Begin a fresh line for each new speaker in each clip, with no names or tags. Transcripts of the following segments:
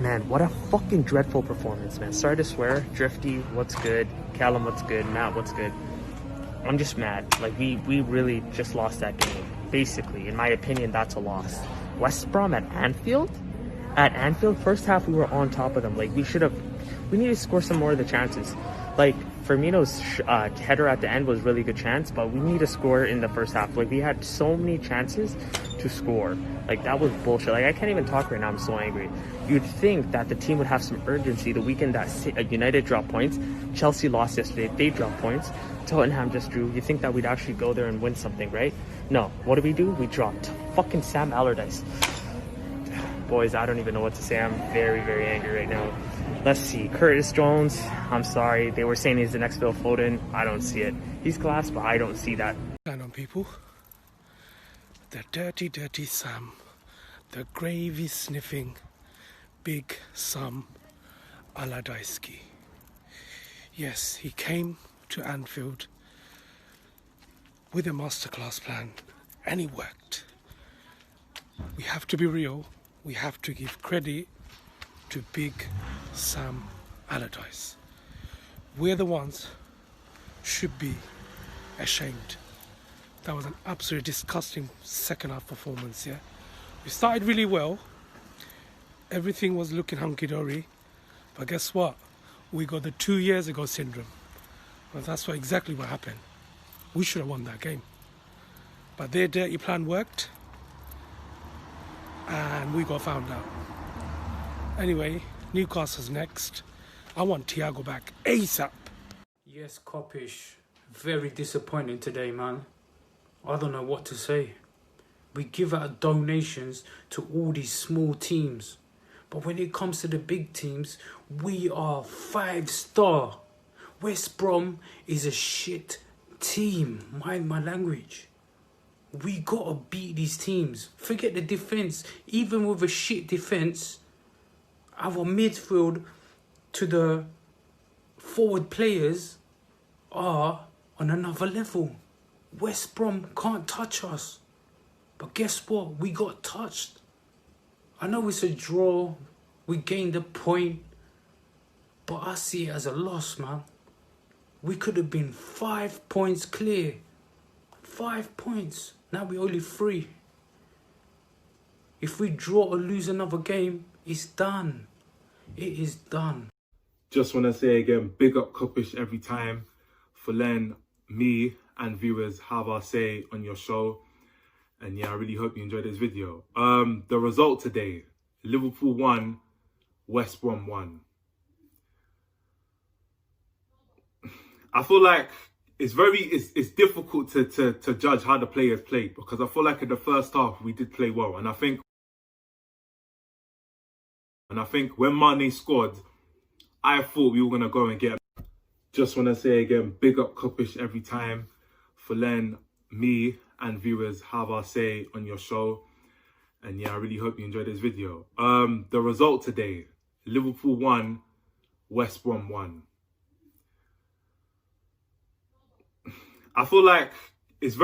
Man, what a fucking dreadful performance, man. Sorry to swear. Drifty, what's good? Callum, what's good? Matt, what's good? I'm just mad. Like, we really just lost that game. Basically, in my opinion, that's a loss. West Brom at Anfield? At Anfield, first half we were on top of them. Like, we need to score some more of the chances. Like, Firmino's header at the end was a really good chance, but we need to score in the first half. Like, we had so many chances to score. Like, that was bullshit. Like, I can't even talk right now. I'm so angry. You'd think that the team would have some urgency the weekend that United dropped points. Chelsea lost yesterday. They dropped points. Tottenham just drew. You think that we'd actually go there and win something, right? No. What did we do? We dropped fucking Sam Allardyce. Boys, I don't even know what to say. I'm very, very angry right now. Let's see. Curtis Jones, I'm sorry. They were saying he's the next Phil Foden. I don't see it. He's class, but I don't see that.
Going on, people. The dirty, dirty Sam. The gravy sniffing big Sam Allardyce. Yes, he came to Anfield with a masterclass plan and it worked. We have to be real. We have to give credit to big Sam Allardyce. We're the ones should be ashamed. That was an absolutely disgusting second half performance, yeah? We started really well. Everything was looking hunky-dory. But guess what? We got the 2 years ago syndrome. Well, that's exactly what happened. We should have won that game. But their dirty plan worked. And we got found out. Anyway, Newcastle's next. I want Thiago back ASAP.
Yes, Kopish. Very disappointing today, man. I don't know what to say. We give out donations to all these small teams. But when it comes to the big teams, we are 5-star. West Brom is a shit team. Mind my language. We gotta beat these teams. Forget the defence. Even with a shit defence, our midfield to the forward players are on another level. West Brom can't touch us. But guess what? We got touched. I know it's a draw. We gained a point. But I see it as a loss, man. We could have been 5 points clear. 5 points. Now we're only 3. If we draw or lose another game, it's done. It is done.
Just want to say again, big up Kopish every time for letting me and viewers have our say on your show. And yeah, I really hope you enjoyed this video. The result today, Liverpool 1, West Brom 1. I feel like it's difficult to judge how the players played, because I feel like in the first half we did play well, and I think when Mane scored, I thought we were gonna go and get. Just want to say again, big up Kopish every time for letting me and viewers have our say on your show. And yeah, I really hope you enjoyed this video. The result today, Liverpool 1, West Brom 1. I feel like it's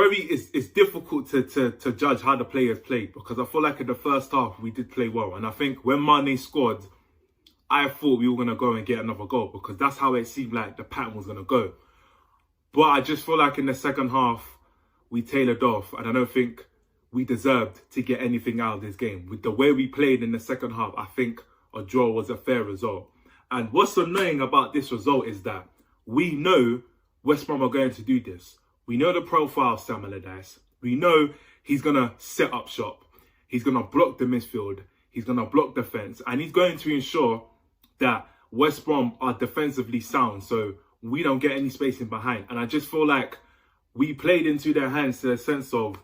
difficult to judge how the players played, because I feel like in the first half we did play well, and I think when Mane scored, I thought we were gonna go and get another goal, because that's how it seemed like the pattern was gonna go. But I just feel like in the second half we tailored off, and I don't think we deserved to get anything out of this game. With the way we played in the second half, I think a draw was a fair result. And what's annoying about this result is that we know West Brom are going to do this. We know the profile of Sam Allardyce. We know he's going to set up shop. He's going to block the midfield. He's going to block defence. And he's going to ensure that West Brom are defensively sound, so we don't get any space in behind. And I just feel like we played into their hands, to the sense of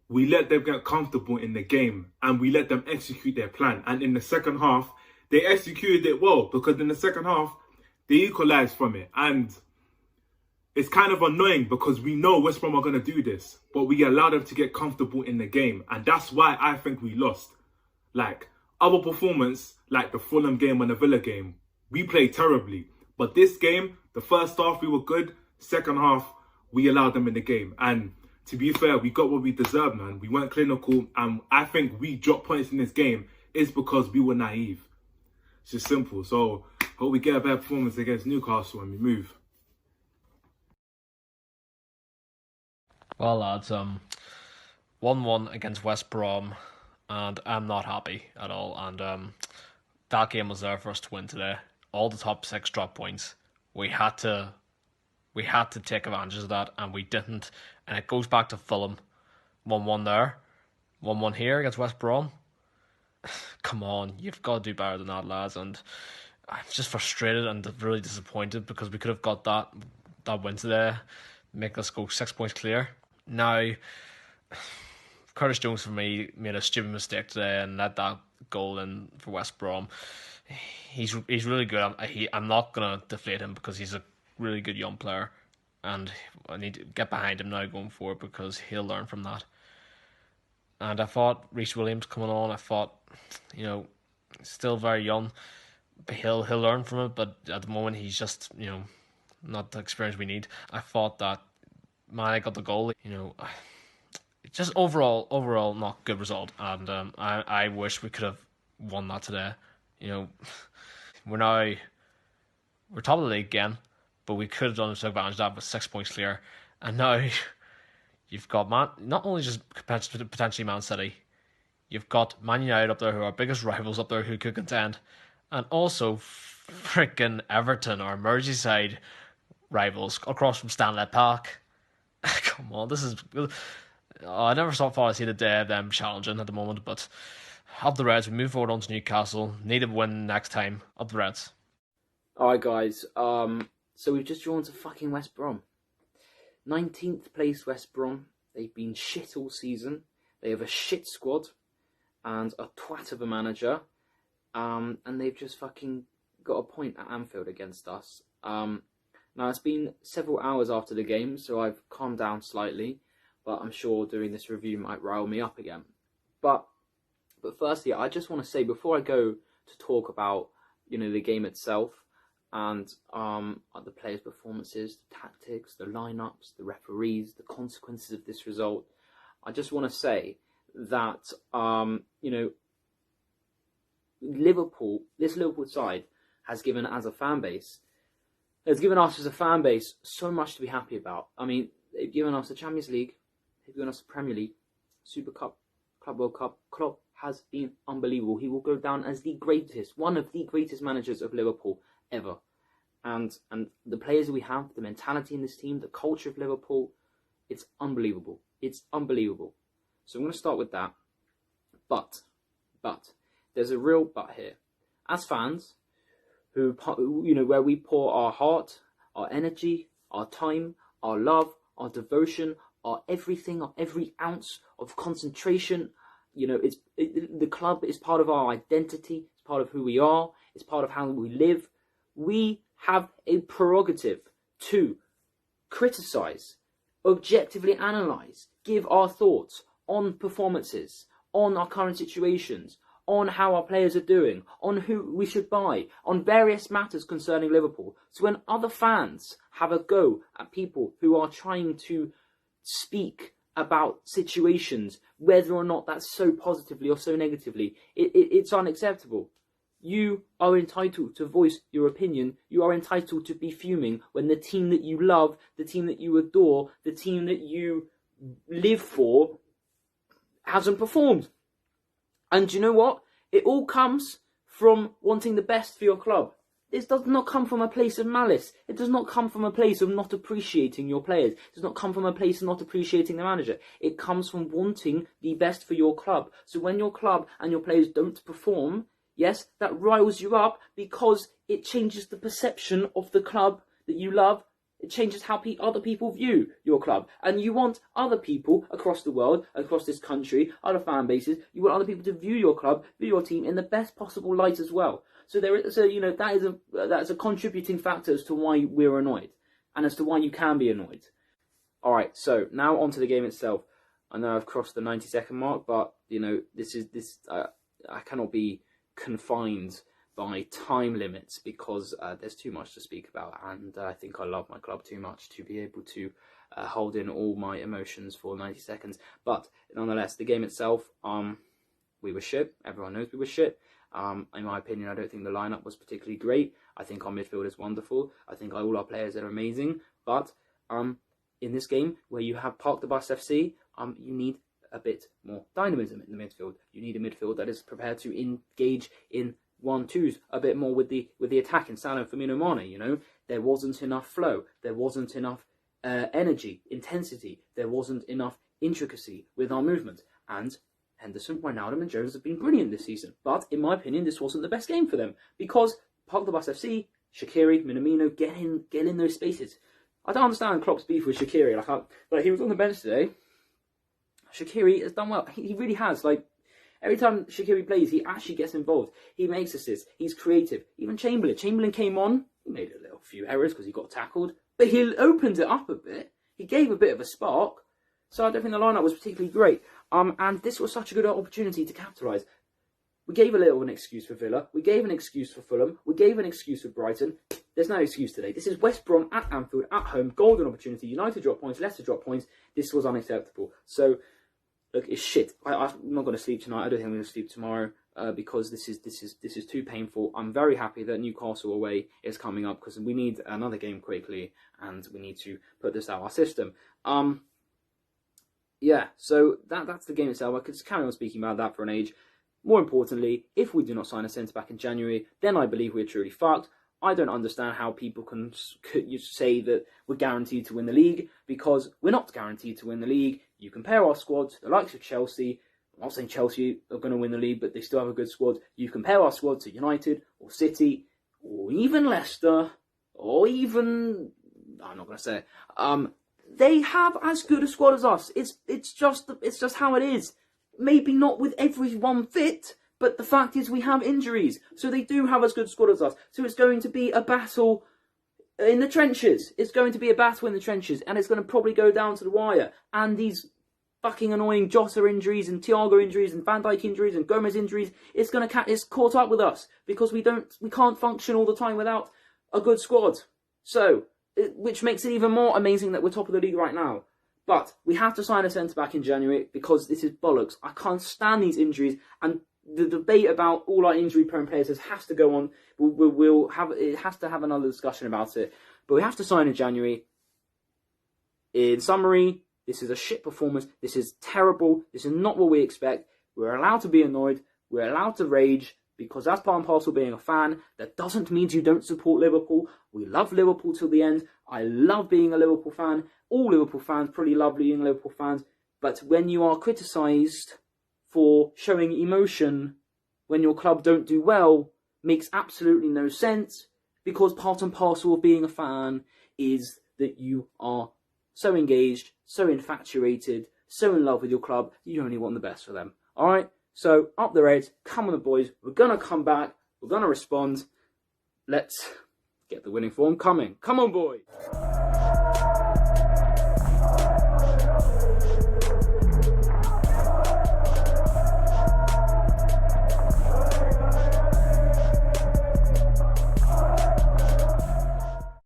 we let them get comfortable in the game and we let them execute their plan. And in the second half, they executed it well, because in the second half, they equalised from it. And it's kind of annoying because we know West Brom are going to do this, but we allow them to get comfortable in the game. And that's why I think we lost. Like, other performance, like the Fulham game and the Villa game, we played terribly. But this game, the first half we were good, second half we allowed them in the game. And to be fair, we got what we deserved, man. We weren't clinical, and I think we dropped points in this game is because we were naive. It's just simple. So hope we get a better performance against Newcastle when we move.
Well, lads, 1-1 against West Brom, and I'm not happy at all. And that game was there for us to win today. All the top 6 drop points. We had to take advantage of that, and we didn't. And it goes back to Fulham, 1-1 there, 1-1 here against West Brom. Come on, you've got to do better than that, lads. And I'm just frustrated and really disappointed because we could have got that win today, make us go 6 points clear. Now, Curtis Jones for me made a stupid mistake today and let that goal in for West Brom. He's really good. I'm not gonna deflate him because he's a really good young player, and I need to get behind him now going forward because he'll learn from that. And I thought Reece Williams coming on, I thought, still very young, but he'll learn from it. But at the moment, he's just not the experience we need. I thought that Mane got the goal. Just overall not good result, and I wish we could have won that today. We're top of the league again, but we could have done to advantage of that with 6 points clear, and now you've got not only just potentially Man City, you've got Man United up there who are our biggest rivals up there who could contend, and also freaking Everton, our Merseyside rivals across from Stanley Park. Come on, this is. I never thought I'd see the day of them challenging at the moment, but up the Reds. We move forward on to Newcastle. Need a win next time. Up the Reds.
Alright, guys. So we've just drawn to fucking West Brom. 19th place West Brom. They've been shit all season. They have a shit squad and a twat of a manager. And they've just fucking got a point at Anfield against us. Now, it's been several hours after the game, so I've calmed down slightly, but I'm sure doing this review might rile me up again. But firstly, I just want to say, before I go to talk about, the game itself and the players' performances, the tactics, the lineups, the referees, the consequences of this result, I just want to say that, Liverpool, this Liverpool side has given us as a fan base so much to be happy about. I mean, they've given us the Champions League, they've given us the Premier League, Super Cup, Club World Cup. Klopp has been unbelievable. He will go down as one of the greatest managers of Liverpool ever. And the players that we have, the mentality in this team, the culture of Liverpool, it's unbelievable. It's unbelievable. So I'm going to start with that. But, there's a real but here. As fans, where we pour our heart, our energy, our time, our love, our devotion, our everything, our every ounce of concentration, the club is part of our identity, it's part of who we are, it's part of how we live. We have a prerogative to criticise, objectively analyse, give our thoughts on performances, on our current situations, on how our players are doing, on who we should buy, on various matters concerning Liverpool. So when other fans have a go at people who are trying to speak about situations, whether or not that's so positively or so negatively, it's unacceptable. You are entitled to voice your opinion. You are entitled to be fuming when the team that you love, the team that you adore, the team that you live for hasn't performed. And you know what? It all comes from wanting the best for your club. This does not come from a place of malice. It does not come from a place of not appreciating your players. It does not come from a place of not appreciating the manager. It comes from wanting the best for your club. So when your club and your players don't perform, yes, that riles you up because it changes the perception of the club that you love. It changes how other people view your club. And you want other people across the world, across this country, other fan bases, you want other people to view your club, view your team in the best possible light as well. So that's a contributing factor as to why we're annoyed and as to why you can be annoyed. All right, so now onto the game itself. I know I've crossed the 90-second mark, but I cannot be confined by time limits because there's too much to speak about, and I think I love my club too much to be able to hold in all my emotions for 90 seconds. But nonetheless, the game itself, we were shit. Everyone knows we were shit. In my opinion, I don't think the lineup was particularly great. I think our midfield is wonderful. I think all our players are amazing. But in this game, where you have Park the Bus FC, you need a bit more dynamism in the midfield. You need a midfield that is prepared to engage in 1-2s a bit more with the attack in Salah and Firmino Mane. You know, there wasn't enough flow. There wasn't enough energy, intensity. There wasn't enough intricacy with our movement. And Henderson, Wijnaldum and Jones have been brilliant this season. But in my opinion, this wasn't the best game for them because Park the Bus FC, Shaqiri, Minamino, get in those spaces. I don't understand Klopp's beef with Shaqiri. Like he was on the bench today. Shaqiri has done well. He really has. Like every time Shaqiri plays, he actually gets involved. He makes assists. He's creative. Even Chamberlain. Chamberlain came on. He made a few errors because he got tackled, but he opened it up a bit. He gave a bit of a spark. So I don't think the lineup was particularly great. And this was such a good opportunity to capitalise. We gave a little an excuse for Villa. We gave an excuse for Fulham. We gave an excuse for Brighton. There's no excuse today. This is West Brom at Anfield, at home. Golden opportunity. United drop points. Leicester drop points. This was unacceptable. So, look, it's shit. I'm not going to sleep tonight. I don't think I'm going to sleep tomorrow because this is too painful. I'm very happy that Newcastle away is coming up because we need another game quickly and we need to put this out of our system. Yeah, so that's the game itself. I could carry on speaking about that for an age. More importantly, if we do not sign a centre-back in January, then I believe we're truly fucked. I don't understand how people can say that we're guaranteed to win the league, because we're not guaranteed to win the league. You compare our squad to the likes of Chelsea. I'm not saying Chelsea are going to win the league, but they still have a good squad. You compare our squad to United, or City, or even Leicester, or even... I'm not going to say it. They have as good a squad as us. It's just how it is. Maybe not with everyone fit, but the fact is we have injuries. So they do have as good a squad as us. So it's going to be a battle in the trenches. It's going to be a battle in the trenches. And it's going to probably go down to the wire. And these fucking annoying Jota injuries and Thiago injuries and Van Dijk injuries and Gomez injuries, it's caught up with us. Because we can't function all the time without a good squad. So, which makes it even more amazing that we're top of the league right now. But we have to sign a centre-back in January because this is bollocks. I can't stand these injuries, and the debate about all our injury-prone players has to go on. It has to have another discussion about it. But we have to sign in January. In summary, this is a shit performance. This is terrible. This is not what we expect. We're allowed to be annoyed. We're allowed to rage. Because that's part and parcel of being a fan. That doesn't mean you don't support Liverpool. We love Liverpool till the end. I love being a Liverpool fan. All Liverpool fans probably love being Liverpool fans. But when you are criticised for showing emotion when your club don't do well, makes absolutely no sense. Because part and parcel of being a fan is that you are so engaged, so infatuated, so in love with your club, you only want the best for them. Alright? So, up the Reds, come on the boys, we're going to come back, we're going to respond. Let's get the winning form coming. Come on, boys!